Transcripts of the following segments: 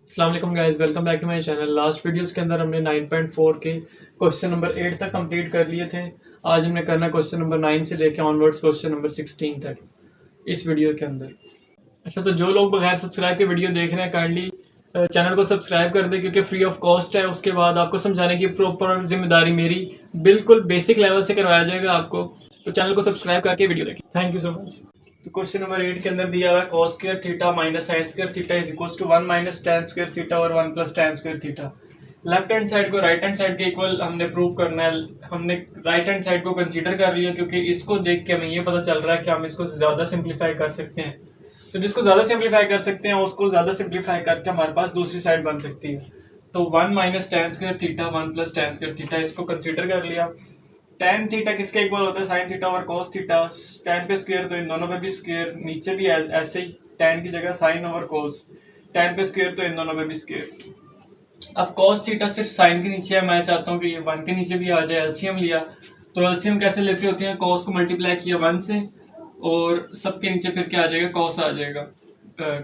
अस्सलाम वालेकुम guys, welcome back to my channel. Last videos के अंदर हमने 9.4 के क्वेश्चन नंबर 8 तक कंप्लीट कर लिए थे। आज हमने करना क्वेश्चन नंबर 9 से लेकर ऑनवर्ड्स क्वेश्चन नंबर 16 तक इस वीडियो के अंदर। अच्छा, तो जो लोग बगैर सब्सक्राइब के वीडियो देख रहे हैं काइंडली चैनल को सब्सक्राइब कर दें, क्योंकि फ्री ऑफ कॉस्ट है। उसके बाद आपको समझाने की प्रॉपर जिम्मेदारी मेरी, बिल्कुल बेसिक लेवल से करवाया जाएगा आपको। तो चैनल को सब्सक्राइब करके वीडियो देखें। Thank you so much. तो क्वेश्चन नंबर 8 के अंदर दिया हुआ है cos square theta minus sine square theta is equals to 1 minus tan square theta और 1 plus tan square theta. Left hand side को राइट हैंड साइड के इक्वल हमने प्रूव करना है। हमने राइट हैंड साइड को कंसीडर कर लिया, क्योंकि इसको देख के हमें ये पता चल रहा है कि हम इसको ज़्यादा सिंप्लीफाई कर सकते हैं। तो जिसको ज़्यादा सिंप्लीफाई कर सकते हैं उसको ज़्यादा सिंप्लीफाई करके हमारे पास दूसरी साइड बन सकती है। तो 1 minus tan square theta 1 plus tan square theta इसको कंसीडर कर लिया। tan थीटा किसके इक्वल होता है? साइन थीटा और cos थीटा। tan पे स्क्वायर तो इन दोनों पे भी स्क्वायर, नीचे भी ऐसे ही tan की जगह साइन और cos। tan पे स्क्वायर तो इन दोनों पे भी स्क्वायर। अब cos थीटा सिर्फ साइन के नीचे है, मैं चाहता हूँ कि ये 1 के नीचे भी आ जाए। एलसीएम लिया, तो एलसीएम कैसे लेते होते हैं? cos को मल्टीप्लाई किया 1 से और सबके नीचे फिर क्या आ जाएगा? cos आ जाएगा,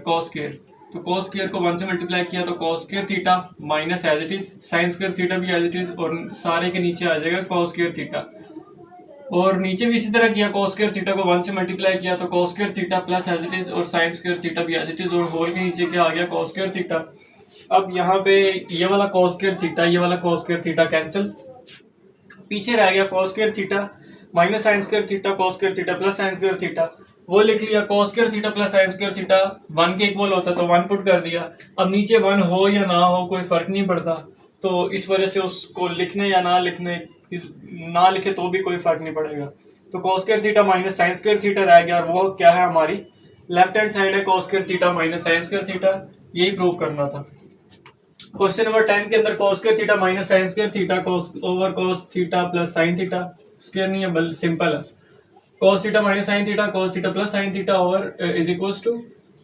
cos स्क्वायर। तो cos स्क्वायर को 1 से मल्टीप्लाई किया तो cos square theta minus as it is sine square theta भी एज इट इज, और सारे के नीचे आ जाएगा cos स्क्वायर थीटा। और नीचे भी इसी तरह किया, cos स्क्वायर थीटा को 1 से मल्टीप्लाई किया तो cos square theta plus as it is और sin स्क्वायर थीटा भी एज इट इज, और होल के नीचे क्या आ गया? cos square theta. अब यहाँ पे ये वाला cos स्क्वायर थीटा, ये वाला cos स्क्वायर थीटा कैंसिल, पीछे रह गया cos square theta minus sin square theta cos square theta plus sin square theta. वो लिख लिया, cos square theta plus sin square theta 1 के इक्वल होता है तो 1 पुट कर दिया। अब नीचे 1 हो या ना हो कोई फर्क नहीं पड़ता, तो इस वजह से उसको लिखने या ना लिखने, ना लिखे तो भी कोई फर्क नहीं पड़ेगा। तो cos square theta minus sin square theta रह गया, और वो क्या है? हमारी लेफ्ट हैंड साइड है cos square theta minus sin square theta. यही प्रूव करना था। क्वेश्चन नंबर 10 के अंदर cos square theta minus sin square theta cos over cos theta plus sin theta, square नहीं है बल्कि सिंपल है। cos theta minus sin theta cos theta plus sin theta over is equals to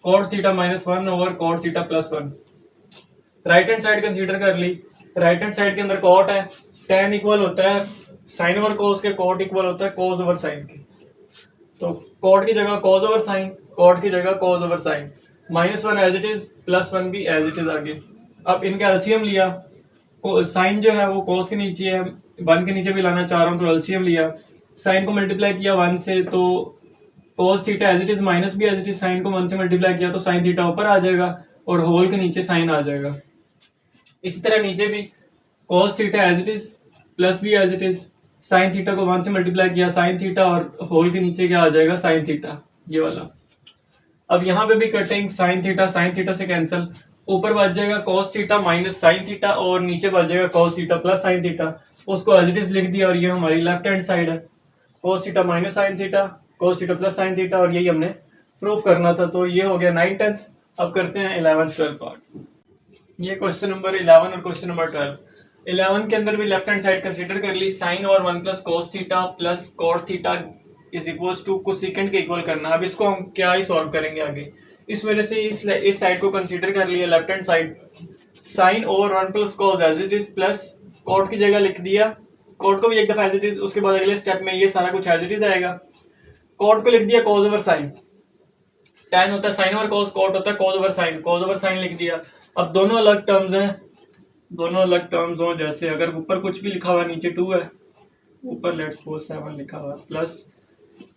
cot theta minus 1 over cot theta plus 1। Right hand side consider कर ली। Right hand side के अंदर cot है, tan equal होता है sin over cos के, cot equal होता है cos ओवर sin के। तो cot की जगह cos ओवर sin, cot की जगह cos over sin, minus 1 as it is plus 1 भी एज इट इज आगे। अब इनका एलसीएम लिया, साइन जो है वो cos के नीचे है, 1 के नीचे भी लाना चाह रहा हूँ तो एलसीएम लिया। साइन को मल्टीप्लाई किया 1 से तो cos theta as it is minus भी एज इट इज, साइन को 1 से मल्टीप्लाई किया तो साइन थीटा ऊपर आ जाएगा और होल के नीचे साइन आ जाएगा। इसी तरह नीचे भी cos theta as it is plus भी as it is, sine theta को 1 से मल्टीप्लाई किया साइन थीटा और होल के नीचे क्या आ जाएगा? साइन थीटा, ये वाला। अब यहाँ पे भी कटिंग साइन थीटा से कैंसिल, ऊपर बच जाएगा cos theta minus sine theta और नीचे बच जाएगा cos theta plus sine theta. उसको एज इट इज लिख दिया, और ये हमारी लेफ्ट हैंड साइड है cos theta minus sine theta cos theta plus sine theta, और यही हमने प्रूफ करना था। तो ये हो गया 9 10th। अब करते हैं 11 12 पार्ट। ये क्वेश्चन नंबर 11 और क्वेश्चन नंबर 12। 11 के अंदर भी लेफ्ट हैंड साइड कंसीडर कर ली, साइन और 1 plus cos theta plus cot theta is equals to कुछ सेकंड के इक्वल करना। अब इसको हम क्या ही सॉल्व करेंगे आगे, इस वजह से इस साइड को कंसीडर कर लिया left hand side. Sine over 1 plus cos as it is plus cot की जगह लिख दिया, cot को भी एक दफा एज इट इज, उसके बाद अगले स्टेप में ये सारा कुछ एज इट इज आएगा। cot को लिख दिया cos ओवर साइन, tan होता है साइन ओवर cos, cot होता है cos ओवर साइन लिख दिया। अब दोनों अलग टर्म्स हैं, दोनों अलग टर्म्स हो, जैसे अगर ऊपर कुछ भी लिखा हुआ नीचे 2 है, ऊपर लेट्स सपोज 7 लिखा हुआ प्लस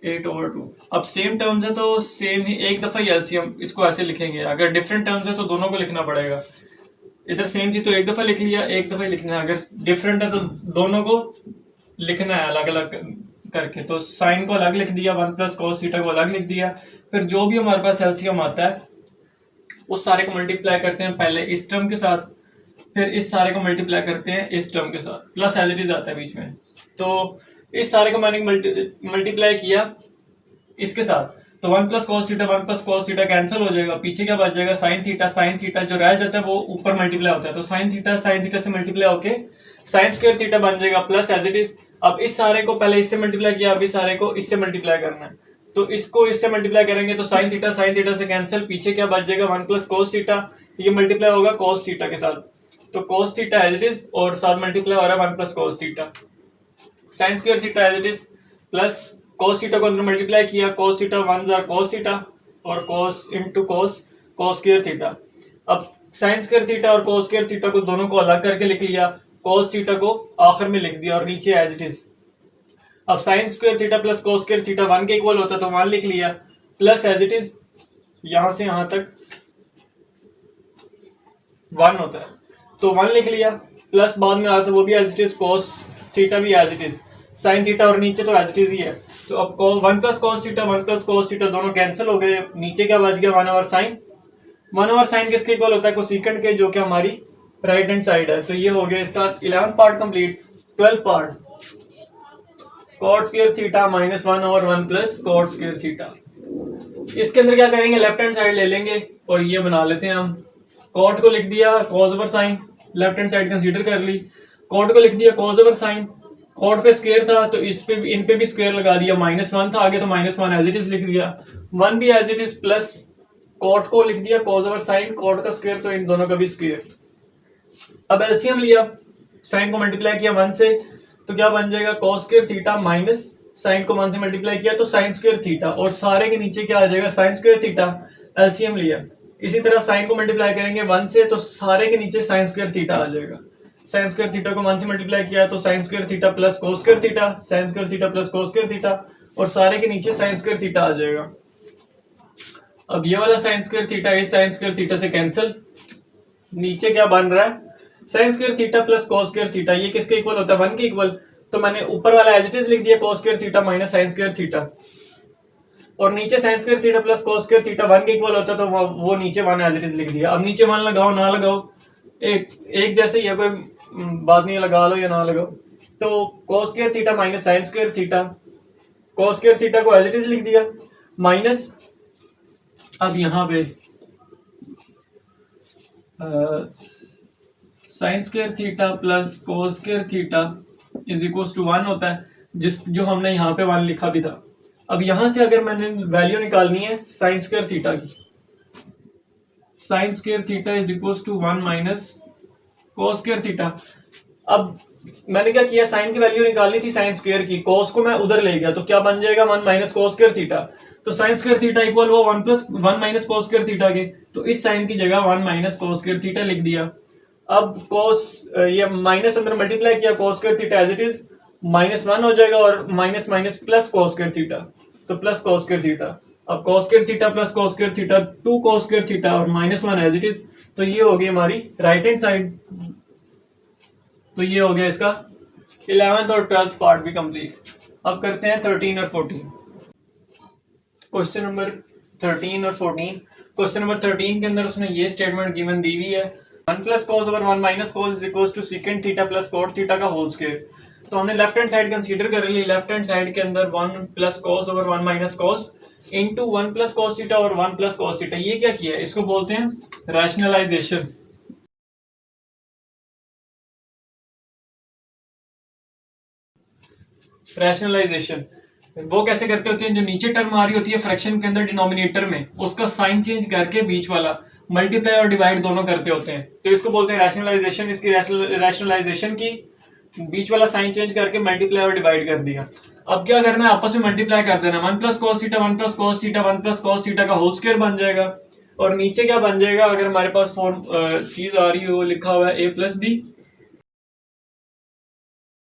8 ओवर 2। अब सेम टर्म्स है तो सेम ही एक दफा ही एलसीएम इसको ऐसे लिखेंगे। अगर डिफरेंट टर्म्स है तो दोनों को लिखना पड़ेगा। इधर सेम थी तो एक दफा लिख लिया, एक दफा ही लिखना है। अगर डिफरेंट है तो दोनों को लिखना है अलग अलग करके। तो साइन को अलग लिख दिया, 1 प्लस cos थीटा को अलग लिख दिया। फिर जो भी हमारे पास एलसीएम आता है उस सारे को मल्टीप्लाई करते हैं पहले इस टर्म के साथ, फिर इस सारे को मल्टीप्लाई करते हैं इस टर्म के साथ, प्लस एज इट इज आता है बीच में। तो इस सारे को मैंने मल्टीप्लाई किया इसके साथ, तो 1 प्लस cos थीटा कैंसिल हो जाएगा, पीछे क्या बच जाएगा? साइन थीटा जो रह जाता है वो ऊपर मल्टीप्लाई होता है, तो साइन थीटा से मल्टीप्लाई होके साइन स्क्वायर थीटा बन जाएगा प्लस एज इट इज। अब इस सारे को पहले इससे मल्टीप्लाई किया, अब इस सारे को इससे मल्टीप्लाई करना है, तो इसको इससे मल्टीप्लाई करेंगे तो साइन थीटा से कैंसिल, पीछे क्या बच जाएगा? 1 प्लस cos थीटा, ये मल्टीप्लाई होगा cos थीटा के साथ, तो cos theta as it is और साथ मल्टीप्लाई हो रहा है 1 plus cos theta. Sine square theta as it is plus cos theta को अंदर मल्टीप्लाई किया, cos थीटा 1 जार cos थीटा और cos into cos square theta. अब साइन स्क्वायर थीटा और कोस स्क्वायर थीटा को दोनों को अलग करके लिख लिया, कोस थीटा को आखिर में लिख दिया और नीचे एज इट इज। अब sine square theta plus cos square theta 1 के इक्वल होता है तो 1 लिख लिया, प्लस एज इट इज यहां से यहां तक 1 होता है तो 1 लिख लिया, प्लस बाद में आता है वो भी as it is, cos theta भी as it is, sine theta और नीचे तो एज इट इज ही है। तो अब 1 plus cos theta 1 plus cos theta दोनों कैंसिल हो गए, नीचे क्या बच गया 1 ओवर साइन। 1 ओवर साइन किसके इक्वल होता है, कोसेकेंट के, जो कि हमारी राइट हैंड साइड है। तो ये हो गया इसका 11 part complete. 12 part cot square theta minus 1 over 1 plus cot square theta. इसके अंदर क्या करेंगे, लेफ्ट हैंड साइड ले लेंगे और ये बना लेते हैं हम। कॉट को लिख दिया cos over sine, left hand side consider कर ली। कॉट को लिख दिया कॉस ओवर साइन, कॉट पे स्क्वायर था तो इस पे इन पे भी स्क्वायर लगा दिया, -1 था आगे तो -1 एज इट इज लिख दिया, 1 भी as it is, plus cot को लिख दिया कॉस ओवर साइन, कॉट का स्क्वायर तो इन दोनों का भी स्क्वायर। अब एलसीएम लिया, साइन को मल्टीप्लाई किया 1 से तो क्या बन जाएगा, cos square theta minus sine को 1 से मल्टीप्लाई किया तो साइन स्क्वायर थीटा, और सारे के नीचे क्या आ जाएगा, साइन स्क्वायर थीटा। एलसीएम लिया, इसी तरह साइन को मल्टीप्लाई करेंगे 1 से तो सारे के नीचे साइन स्क्वायर थीटा आ जाएगा। साइन स्क्वायर थीटा को 1 से मल्टीप्लाई किया तो sign square theta plus cos square theta, sine square theta plus cos square theta, और सारे के नीचे साइन स्क्वायर थीटा आ जाएगा। अब ये वाला साइन स्क्वायर थीटा इस साइन स्क्वायर थीटा से कैंसिल, नीचे क्या बन रहा है, sine square theta plus cos square theta, ये किसके इक्वल होता है, 1 के इक्वल। तो मैंने ऊपर वाला एज इट इज लिख दिया कोस square theta minus sine square theta, और नीचे sign square theta plus cos square theta 1 के इक्वल होता है तो वो नीचे 1 एज इट इज लिख दिया। अब नीचे 1 लगाओ ना लगाओ एक जैसे ही है, कोई बात नहीं, लगा लो या ना लगाओ। तो cos square theta minus sine square theta, cos square theta को एज इट इज लिख दिया माइनस, अब यहाँ पे sine square theta plus cos square theta is equal to 1 होता है, जो हमने यहाँ पे 1 लिखा भी था। अब यहां से अगर मैंने वैल्यू निकालनी है साइन स्क्वायर थीटा की, sine square theta is equal to 1 minus cos square theta. अब मैंने क्या किया, साइन की वैल्यू निकालनी थी साइन स्क्वायर की, कोस को मैं उधर ले गया तो क्या बन जाएगा 1 माइनस कोस स्क्वायर थीटा। तो साइन स्क्वायर थीटा इक्वल वो 1 माइनस कोस स्क्वायर थीटा के, तो इस साइन की जगह 1 माइनस कोस स्क्वायर थीटा लिख दिया। अब कोस ये माइनस अंदर मल्टीप्लाई किया, cos square theta as it is -1 हो जाएगा और minus minus plus cos square theta, तो प्लस कोस स्क्वायर थीटा। अब cos square theta plus cos square theta 2 cos square theta और -1 एज इट इज, तो ये हो गई हमारी राइट हैंड साइड। तो ये हो गया इसका 11th और 12th पार्ट भी कंप्लीट। अब करते हैं 13 और 14। क्वेश्चन नंबर 13 और 14। क्वेश्चन नंबर 13 के अंदर उसने ये स्टेटमेंट गिवन दी हुई है, 1 plus cos over 1 minus cos is equal to second theta plus cot theta का होल स्क्वायर। तो हमने लेफ्ट हैंड साइड कंसीडर कर ली, लेफ्ट हैंड साइड के अंदर 1 प्लस कोस ओवर 1 माइनस कोस इंटू 1 प्लस कोस थीटा और 1 plus cos theta. ये क्या किया है, इसको बोलते हैं रैशनलाइजेशन। रैशनलाइजेशन वो कैसे करते होते हैं, जो नीचे टर्म आ रही होती है फ्रैक्शन के अंदर डिनोमिनेटर में, उसका साइन चेंज करके बीच वाला मल्टीप्लाई और डिवाइड दोनों करते होते हैं, तो इसको बोलते हैं रैशनलाइजेशन। इसकी रैशनलाइजेशन की बीच वाला साइन चेंज करके मल्टीप्लाई और डिवाइड कर दिया। अब क्या करना है, आपस में मल्टीप्लाई कर देना, 1 plus cos theta 1 plus cos theta 1 plus cos theta का होल स्क्वायर बन जाएगा। और नीचे क्या बन जाएगा, अगर हमारे पास चीज आ रही हो, लिखा हुआ है a plus B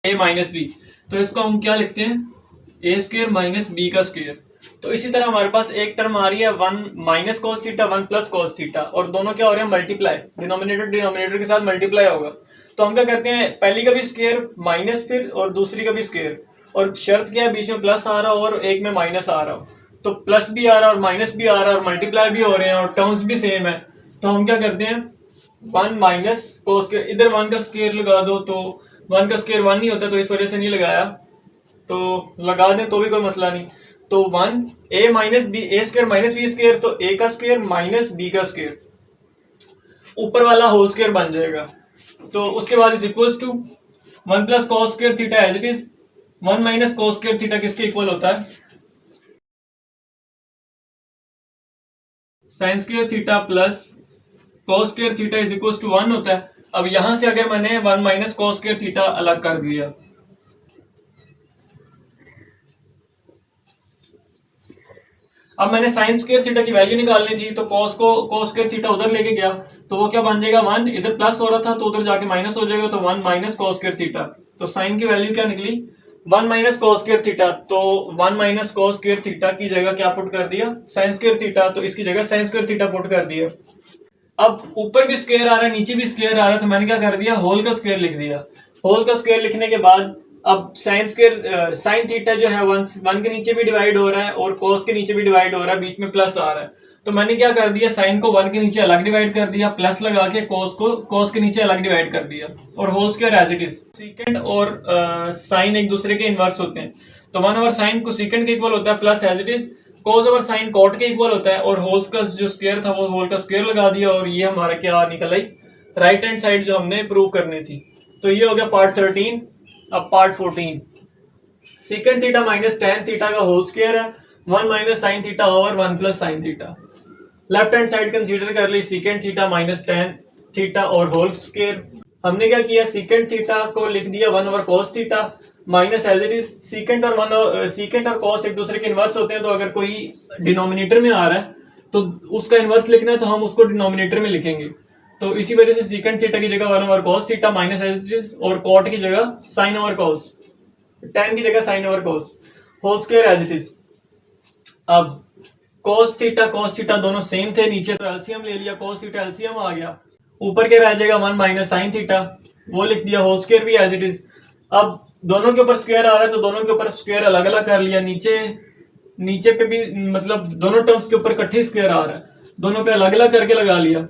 a minus B, तो इसको हम क्या लिखते हैं, ए स्क्वायर माइनस बी का स्क्वायर। तो इसी तरह हमारे पास एक टर्म आ रही है 1 minus cos theta 1 plus cos theta, और दोनों क्या हो रहे हैं, मल्टीप्लाई, डिनोमिनेटर के साथ मल्टीप्लाई होगा। तो हम क्या करते हैं, पहली का भी स्क्वायर माइनस फिर और दूसरी का भी स्क्वायर, और शर्त क्या है, बीच में प्लस आ रहा हो और एक में माइनस आ रहा हो, तो प्लस भी आ रहा है और माइनस भी आ रहा है और मल्टीप्लाई भी हो रहे हैं और टर्म्स भी सेम है। तो हम क्या करते हैं, 1 माइनस कोस स्क्वायर, इधर 1 का स्क्वायर लगा दो, तो 1 का स्क्वायर 1 नहीं होता, तो इस वजह से नहीं लगाया, तो लगा दें तो भी कोई मसला नहीं। तो 1 a minus B, A square minus B square, तो a का स्क्वायर माइनस b का स्क्वायर, ऊपर वाला होल स्क्वायर बन जाएगा। तो उसके बाद is equals to 1 plus cos square theta as it is, 1 minus cos square theta किसके इक्वल होता है, sine square theta plus cos square theta is equals to 1 होता है। अब यहां से अगर मैंने 1 माइनस कोस स्क्वायर थीटा अलग कर दिया, अब मैंने साइन स्क्वायर थीटा की वैल्यू निकालनी थी, तो कोस स्क्वायर थीटा उधर लेके गया, तो वो क्या बन जाएगा 1, इधर प्लस हो रहा था तो उधर जाके माइनस हो जाएगा, तो 1 माइनस कॉस स्क्वायर थीटा। तो साइन की वैल्यू क्या निकली 1 माइनस कॉस स्क्वायर थीटा। तो 1 माइनस कॉस स्क्वायर थीटा की जगह क्या पुट कर दिया साइन स्क्वायर थीटा, तो इसकी जगह साइन स्क्वायर थीटा पुट कर दिया। अब ऊपर भी स्क्वायर आ रहा है नीचे भी स्क्वायर आ रहा है, तो मैंने क्या कर दिया होल का स्क्वायर लिख दिया। होल का स्क्वायर लिखने के बाद अब साइन स्क्वायर साइन थीटा जो है 1 के नीचे भी डिवाइड हो रहा है और कॉस के नीचे भी डिवाइड हो रहा है, बीच में प्लस आ रहा है। तो मैंने क्या कर दिया साइन को 1 के नीचे अलग डिवाइड कर दिया, प्लस लगा के कॉस के नीचे अलग डिवाइड कर दिया, और whole square as it is. सीकेंड और साइन एक दूसरे के इनवर्स होते हैं, तो 1 ओवर साइन को सीकेंड के इक्वल होता है, plus as it is cos over sine cot के इक्वल होता है, और होल्स का जो स्क्वायर था वो होल का स्क्वायर लगा दिया, और ये हमारा क्या निकल आई राइट हैंड साइड जो हमने प्रूव करनी थी। तो ये हो गया पार्ट 13। अब part 14, secant theta minus tan theta का होल स्क्वायर है 1 minus sine theta over 1 plus sine theta. Left hand side consider कर ली secant theta minus tan theta और होल स्क्वायर। हमने क्या किया सीकेंड थीटा को लिख दिया 1 over cos theta minus as it is सीकेंड और कॉस एक दूसरे के इनवर्स होते हैं, तो अगर कोई डिनोमिनेटर में आ रहा है तो उसका इनवर्स लिखना है तो हम उसको डिनोमिनेटर में लिखेंगे। तो इसी वजह से सीकेंड थीटा की जगह 1 over cos theta minus as it is, और कॉट की जगह साइन ओवर कॉस, टेन की जगह sine over cos, whole square as it is. अब कॉस थीटा दोनों सेम थे, नीचे तो एलसीएम ले लिया, कॉस थीटा एलसीएम आ गया, ऊपर के रह जाएगा 1 माइनस साइन थीटा, वो लिख दिया, होल स्क्वायर भी एज इट इज। अब दोनों के ऊपर स्क्वायर आ रहा है तो दोनों के ऊपर स्क्वायर अलग अलग कर लिया, नीचे पे भी मतलब दोनों टर्म्स के ऊपर इकट्ठे स्क्वायर आ रहा है, दोनों पे अलग अलग करके लगा लिया।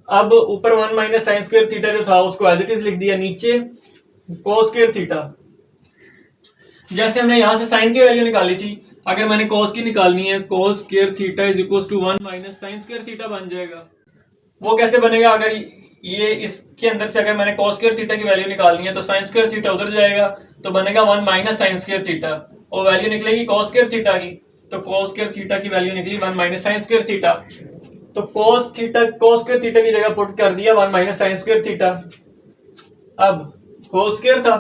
अब ऊपर 1 माइनस साइन स्क्वायर थीटा जो था उसको एज इट इज लिख दिया, नीचे कोस स्क्वायर थीटा। जैसे हमने यहां से साइन की वैल्यू निकाली थी, अगर मैंने कॉस की निकालनी है cos square theta is equal to 1 minus sine square theta बन जाएगा। वो कैसे बनेगा, अगर ये इसके अंदर से अगर मैंने कॉस स्क्वायर थीटा की वैल्यू निकालनी है तो साइन स्क्वायर थीटा उधर जाएगा, तो बनेगा 1 माइनस साइन स्क्वायर थीटा, और वैल्यू निकलेगी कॉस स्क्वायर थीटा की, तो कॉस स्क्वायर थीटा की वैल्यू निकली 1 माइनस साइन स्क्वायर थीटा। तो कॉस स्क्वायर थीटा की जगह पुट कर दिया 1 माइनस साइन स्क्वायर थीटा। अब होल स्क्वायर था,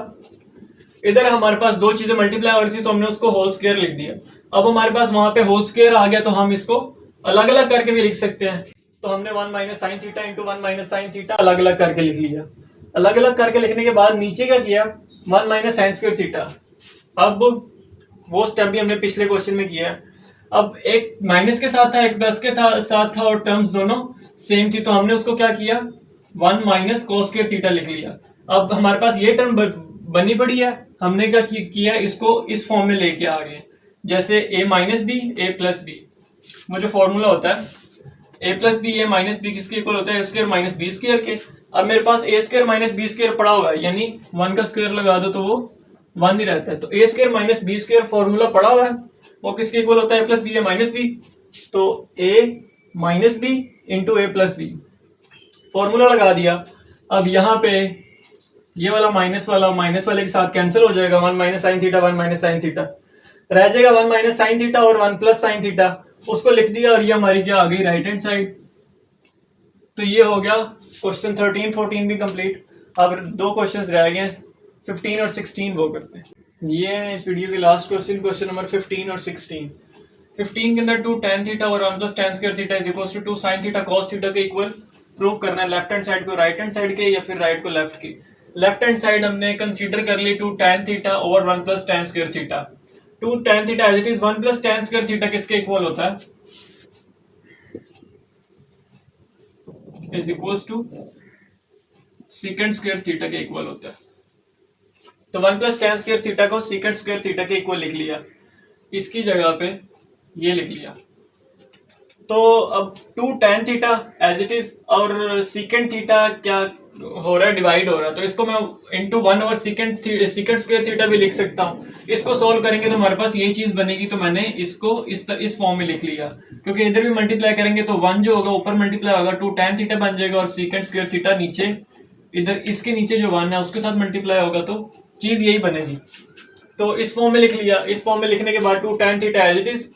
इधर हमारे पास दो चीजें मल्टीप्लाई हो रही थी तो हमने उसको होल स्क्वायर लिख दिया। अब हमारे पास वहां पे होल स्क्वायर आ गया तो हम इसको अलग अलग करके भी लिख सकते हैं, तो हमने 1 minus sine theta into 1 minus sine theta अलग अलग करके लिख लिया। अलग अलग करके लिखने के बाद नीचे क्या किया 1 माइनस साइन स्क्वायर थीटा। अब वो स्टेप भी हमने पिछले क्वेश्चन में किया। अब एक माइनस के साथ था एक प्लस के साथ था और टर्म्स दोनों सेम थी, तो हमने उसको क्या किया 1 माइनस कोस स्क्वायर थीटा लिख लिया। अब हमारे पास ये टर्म बनी पड़ी है, हमने क्या किया इसको इस फॉर्म में लेके आ गए, जैसे a minus B A plus B, वो जो फॉर्मूला होता है a plus B A minus B किसके इक्वल होता है स्क्वायर माइनस बी स्क्वायर के। अब मेरे पास A square minus B square पड़ा हुआ है, यानी 1 का स्क्वायर लगा दो तो वो 1 ही रहता है, तो A square minus B square formula पड़ा हुआ है, वो किसके इक्वल होता है plus B A minus B, तो a minus B into A plus B formula लगा दिया। अब यहाँ पे ये वाला माइनस वाले के साथ कैंसिल हो जाएगा, 1 minus sine theta 1 minus sine theta रह जाएगा, 1 माइनस साइन थीटा और 1 प्लस साइन थीटा, उसको लिख दिया, और ये हमारी क्या आ गई राइट हैंड साइड। तो ये हो गया क्वेश्चन 13 14 भी कंप्लीट। अब दो क्वेश्चंस रह गए 15 और 16, वो करते हैं। ये है इस वीडियो के लास्ट क्वेश्चन नंबर 15 और 16। 15 के अंदर 2 tan थीटा और 1 plus tan square theta is equal to 2 sin theta cos theta के इक्वल प्रूव करना है, लेफ्ट हैंड साइड को राइट हैंड साइड के या फिर राइट को लेफ्ट की। लेफ्ट हैंड साइड हमने कंसीडर कर ली 2 tan theta over 1 plus tan square theta. 2 tan theta as it is 1 plus tan square theta किसके इक्वल होता है is equal to सीकेंड square theta के इक्वल होता है। तो 1 प्लस tan स्क्वायर थीटा को सीकेंड स्क्वायर थीटा के इक्वल लिख लिया, इसकी जगह पे ये लिख लिया। तो अब 2 tan theta as it is और सीकेंड थीटा क्या हो रहा है डिवाइड हो रहा है, तो इसको मैं into 1 over second square theta भी लिख सकता हूँ। इसको सोल्व करेंगे तो हमारे पास ये चीज बनेगी, तो मैंने इसको इस फॉर्म में लिख लिया, क्योंकि इधर भी मल्टीप्लाई करेंगे तो 1 जो होगा ऊपर मल्टीप्लाई होगा 2 tan थीटा बन जाएगा, और सीकेंड स्क्वायर थीटा नीचे इधर इसके नीचे जो 1 है उसके साथ मल्टीप्लाई होगा, तो चीज यही बनेगी। तो इस फॉर्म में लिख लिया, इस फॉर्म में लिखने के बाद 2 tan theta as it is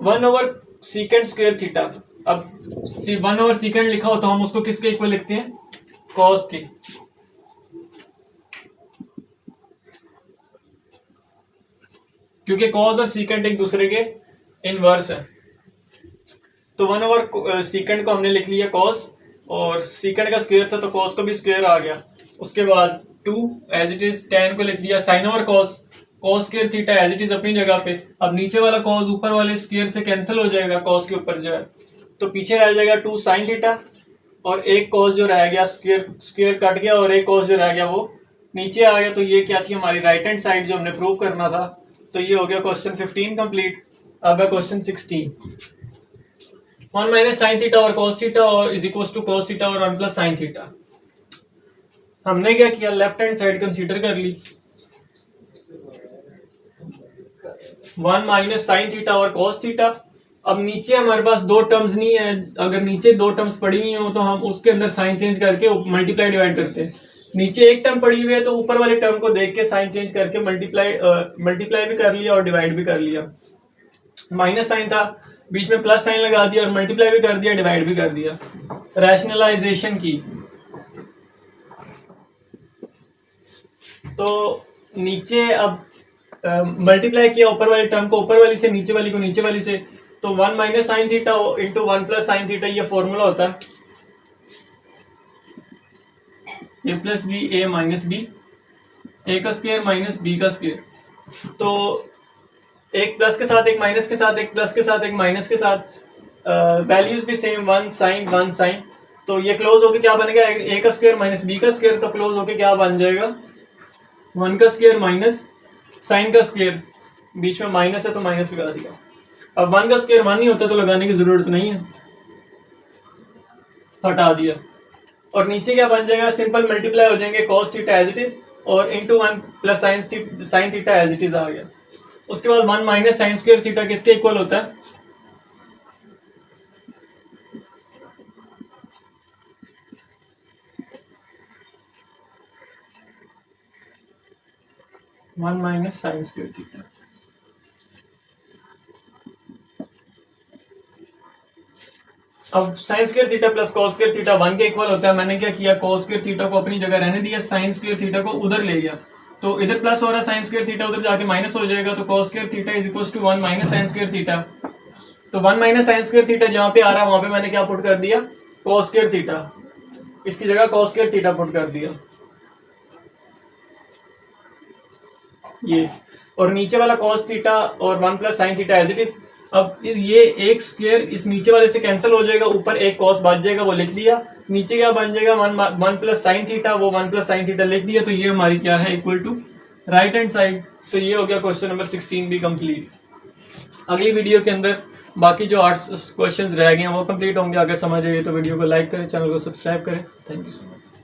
1 over second square theta. अब 1 ओवर सीकेंड लिखा हो तो हम उसको किसके इक्वल लिखते हैं कॉस के, क्योंकि कॉस और सीकेंड एक दूसरे के इनवर्स है। तो 1 ओवर सीकेंड को हमने लिख लिया कॉस, और सीकेंड का स्क्वायर था तो कॉस का भी स्क्वायर आ गया। उसके बाद 2 एज इट इज tan को लिख दिया sine over cos, cos square theta as it is अपनी जगह पे। अब नीचे वाला कॉस ऊपर वाले स्क्वायर से कैंसिल हो जाएगा, कॉस के ऊपर जो है, तो पीछे रह जाएगा 2 साइन थीटा और एक कॉस जो रह गया स्क्वायर कट गया और एक कॉस जो रह गया वो नीचे आ गया। तो ये क्या थी हमारी राइट हैंड साइड जो हमने प्रूव करना था। तो ये हो गया क्वेश्चन 15 कंप्लीट। अब है क्वेश्चन 16। 1 माइनस साइन थीटा और कॉस थीटा और इज इक्वल टू कॉस थीटा और 1 प्लस साइन थीटा। हमने क्या किया, लेफ्ट हैंड साइड कंसीडर कर ली। 1 माइनस साइन थीटा और कॉस थीटा। अब नीचे हमारे पास दो टर्म्स नहीं है, अगर नीचे दो टर्म्स पड़ी हुई हो तो हम उसके अंदर साइन चेंज करके मल्टीप्लाई डिवाइड करते हैं। नीचे एक टर्म पड़ी हुई है तो ऊपर वाले टर्म को देख के साइन चेंज करके मल्टीप्लाई भी कर लिया और डिवाइड भी कर लिया। माइनस साइन था, बीच में प्लस साइन लगा दिया और मल्टीप्लाई भी कर दिया, डिवाइड भी कर दिया। रैशनलाइजेशन की तो नीचे अब मल्टीप्लाई किया ऊपर वाली टर्म को ऊपर वाली से, नीचे वाली को नीचे वाली से, तो 1 minus sine theta into 1 plus sine theta, ये फॉर्मूला होता है ए plus B A minus B, ए का स्क्वायर माइनस बी का स्क्वायर। तो एक प्लस के साथ एक माइनस के साथ, एक प्लस के साथ एक माइनस के साथ, वैल्यूज भी सेम, 1 साइन। तो ये क्लोज होके क्या बनेगा, ए का स्क्वायर माइनस बी का स्क्वायर, तो क्लोज होके क्या बन जाएगा 1 का स्क्वायर माइनस साइन का स्क्वायर, बीच में माइनस है तो माइनस लगा दिया। अब 1 का स्क्वायर 1 नहीं होता तो लगाने की जरूरत नहीं है, हटा दिया। और नीचे क्या बन जाएगा, सिंपल मल्टीप्लाई हो जाएंगे cos theta as it is और into 1 plus sine theta as it is आ गया। उसके बाद 1 माइनस साइन स्क्वायर थीटा किसके इक्वल होता है, one minus sine square theta. अब sine square theta plus cos square theta 1 के इक्वल होता है। मैंने क्या किया, कॉस स्क्वायर थीटा को अपनी जगह रहने दिया, साइन स्क्वायर थीटा को उधर ले गया, तो इधर प्लस हो रहा है, साइन स्क्वायर थीटा उधर जाके माइनस हो जाएगा, तो cos square theta is equal to 1 minus sine square theta. तो 1 माइनस साइन स्क्वायर थीटा जहां पे आ रहा है वहां पे मैंने क्या पुट कर दिया, कॉस स्क्वायर थीटा, इसकी जगह कॉस स्क्वायर थीटा पुट कर दिया ये। और नीचे वाला कॉस थीटा और 1 plus sine theta as it is. अब ये एक स्क्वायर इस नीचे वाले से कैंसिल हो जाएगा, ऊपर एक कॉस बच जाएगा, वो लिख दिया। नीचे क्या बन जाएगा 1 प्लस साइन थीटा, वो 1 प्लस साइन थीटा लिख दिया। तो ये हमारी क्या है, equal to right hand side. तो ये हो गया क्वेश्चन नंबर 16 भी कंप्लीट। अगली वीडियो के अंदर बाकी जो 8 क्वेश्चंस रह गए हैं वो कंप्लीट होंगे। अगर समझ आए तो वीडियो को लाइक करें, चैनल को सब्सक्राइब करें। Thank you so much.